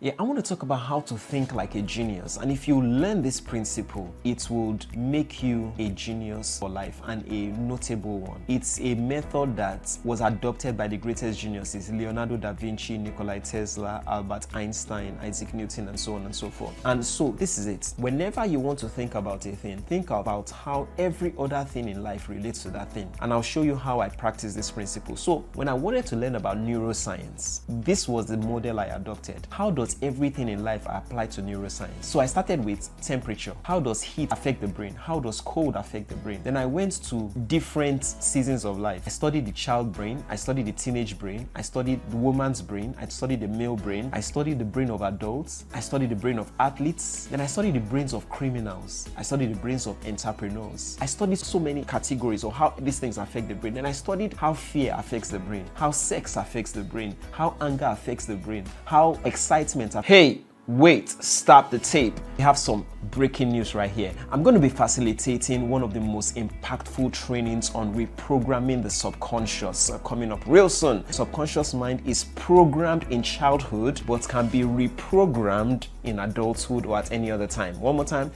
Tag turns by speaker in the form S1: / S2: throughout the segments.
S1: Yeah, I want to talk about how to think like a genius. And if you learn this principle, it would make you a genius for life and a notable one. It's a method that was adopted by the greatest geniuses, Leonardo da Vinci, Nikola Tesla, Albert Einstein, Isaac Newton, and so on and so forth. And so this is it. Whenever you want to think about a thing, think about how every other thing in life relates to that thing. And I'll show you how I practice this principle. So when I wanted to learn about neuroscience, this was the model I adopted. How does everything in life apply to neuroscience? So I started with temperature. How does heat affect the brain? How does cold affect the brain? Then I went to different seasons of life. I studied the child brain, I studied the teenage brain, I studied the woman's brain, I studied the male brain, I studied the brain of adults, I studied the brain of athletes, then I studied the brains of criminals, I studied the brains of entrepreneurs. I studied so many categories of how these things affect the brain. Then I studied how fear affects the brain, how sex affects the brain, how anger affects the brain, how excitement affects. Hey, wait, stop the tape. We have some breaking news right here. I'm going to be facilitating one of the most impactful trainings on reprogramming the subconscious coming up real soon. Subconscious mind is programmed in childhood but can be reprogrammed in adulthood or at any other time. One more time.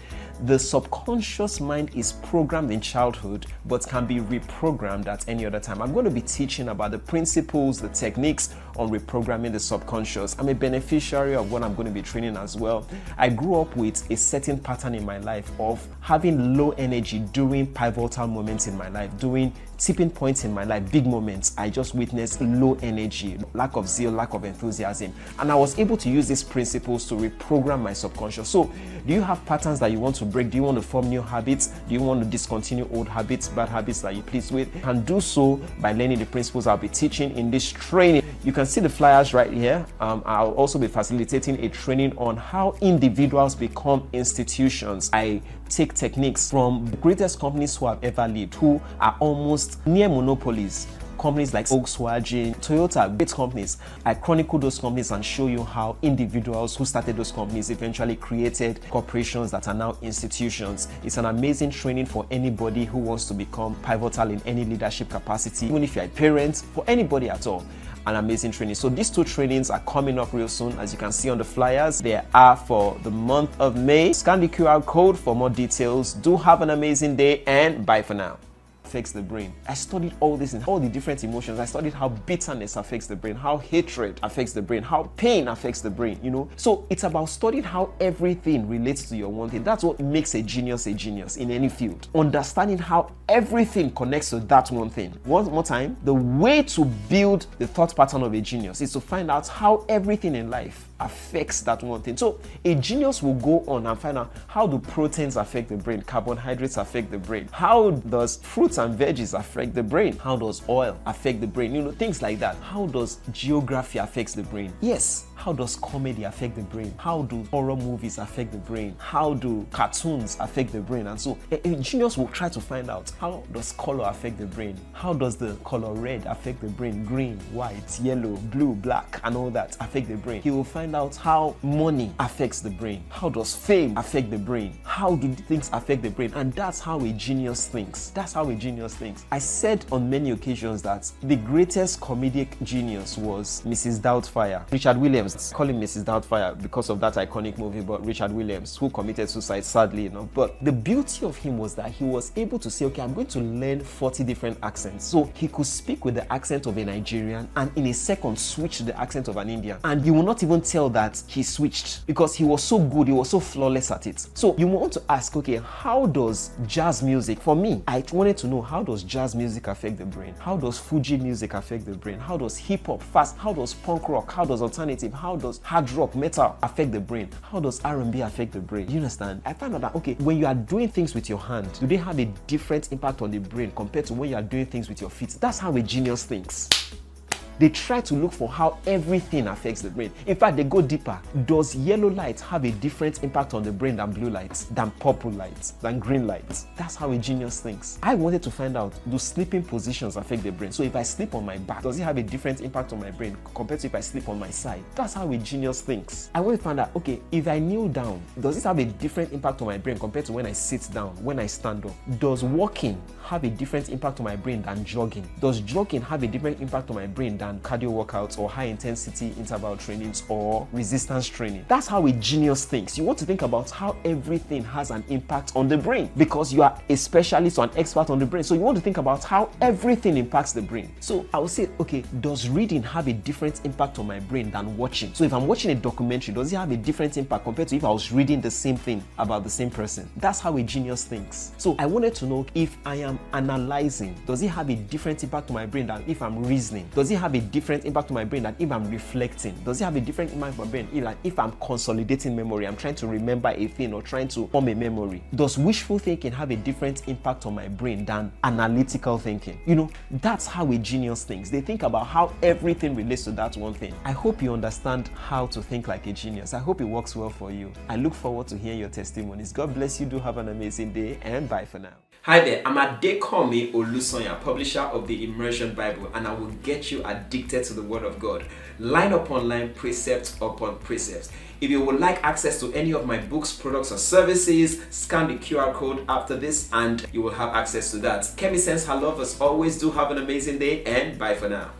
S1: The subconscious mind is programmed in childhood but can be reprogrammed at any other time. I'm going to be teaching about the principles, the techniques on reprogramming the subconscious. I'm a beneficiary of what I'm going to be training as well. I grew up with a certain pattern in my life of having low energy during pivotal moments in my life, during tipping points in my life, big moments. I just witnessed low energy, lack of zeal, lack of enthusiasm. And I was able to use these principles to reprogram my subconscious. So do you have patterns that you want to break? Do you want to form new habits? Do you want to discontinue old habits, bad habits that you're pleased with? You can do so by learning the principles I'll be teaching in this training. You can see the flyers right here. I'll also be facilitating a training on how individuals become institutions. I take techniques from the greatest companies who have ever lived, who are almost near monopolies. Companies like Volkswagen, Toyota, great companies. I chronicle those companies and show you how individuals who started those companies eventually created corporations that are now institutions. It's an amazing training for anybody who wants to become pivotal in any leadership capacity, even if you're a parent, for anybody at all. An amazing training. So these two trainings are coming up real soon. As you can see on the flyers, they are for the month of May. Scan the QR code for more details. Do have an amazing day and bye for now. Affects the brain. I studied all this and all the different emotions. I studied how bitterness affects the brain, how hatred affects the brain, how pain affects the brain, you know. So it's about studying how everything relates to your one thing. That's what makes a genius in any field. Understanding how everything connects to that one thing. One more time, the way to build the thought pattern of a genius is to find out how everything in life affects that one thing. So a genius will go on and find out how do proteins affect the brain, carbohydrates affect the brain, how does fruits and veggies affect the brain, how does oil affect the brain, you know, things like that. How does geography affect the brain? Yes. How does comedy affect the brain? How do horror movies affect the brain? How do cartoons affect the brain? And so a genius will try to find out how does color affect the brain? How does the color red affect the brain? Green, white, yellow, blue, black, and all that affect the brain. He will find out how money affects the brain. How does fame affect the brain? How do things affect the brain? And that's how a genius thinks. That's how a genius thinks. I said on many occasions that the greatest comedic genius was Mrs. Doubtfire, Richard Williams. Call him Mrs. Doubtfire because of that iconic movie about Richard Williams, who committed suicide, sadly, you know. But the beauty of him was that he was able to say, okay, I'm going to learn 40 different accents. So he could speak with the accent of a Nigerian and in a second switch to the accent of an Indian. And you will not even tell that he switched because he was so good, he was so flawless at it. So you want to ask, okay, how does jazz music, for me, I wanted to know, how does jazz music affect the brain? How does Fuji music affect the brain? How does hip hop, fast, how does punk rock, how does alternative, how does hard rock, metal affect the brain? How does R&B affect the brain? You understand? I found out that, okay, when you are doing things with your hand, do they have a different impact on the brain compared to when you are doing things with your feet? That's how a genius thinks. They try to look for how everything affects the brain. In fact, they go deeper. Does yellow light have a different impact on the brain than blue lights, than purple lights, than green lights? That's how a genius thinks. I wanted to find out, do sleeping positions affect the brain? So if I sleep on my back, does it have a different impact on my brain compared to if I sleep on my side? That's how a genius thinks. I want to find out, okay, if I kneel down, does it have a different impact on my brain compared to when I sit down, when I stand up? Does walking have a different impact on my brain than jogging? Does jogging have a different impact on my brain than than cardio workouts or high intensity interval trainings or resistance training. That's how a genius thinks. You want to think about how everything has an impact on the brain because you are a specialist or an expert on the brain. So you want to think about how everything impacts the brain. So I would say, okay, does reading have a different impact on my brain than watching? So if I'm watching a documentary, does it have a different impact compared to if I was reading the same thing about the same person? That's how a genius thinks. So I wanted to know, if I am analyzing, does it have a different impact on my brain than if I'm reasoning? Does it have a different impact on my brain than if I'm reflecting? Does it have a different impact on my brain if I'm consolidating memory? I'm trying to remember a thing or trying to form a memory. Does wishful thinking have a different impact on my brain than analytical thinking? You know, that's how a genius thinks. They think about how everything relates to that one thing. I hope you understand how to think like a genius. I hope it works well for you. I look forward to hearing your testimonies. God bless you. Do have an amazing day, and bye for now. Hi there, I'm Adekome Olusonya, publisher of the Immersion Bible, and I will get you addicted to the Word of God, line upon line, precept upon precept. If you would like access to any of my books, products, or services, scan the QR code after this and you will have access to that. Kemi sends her love as always. Do have an amazing day, and bye for now.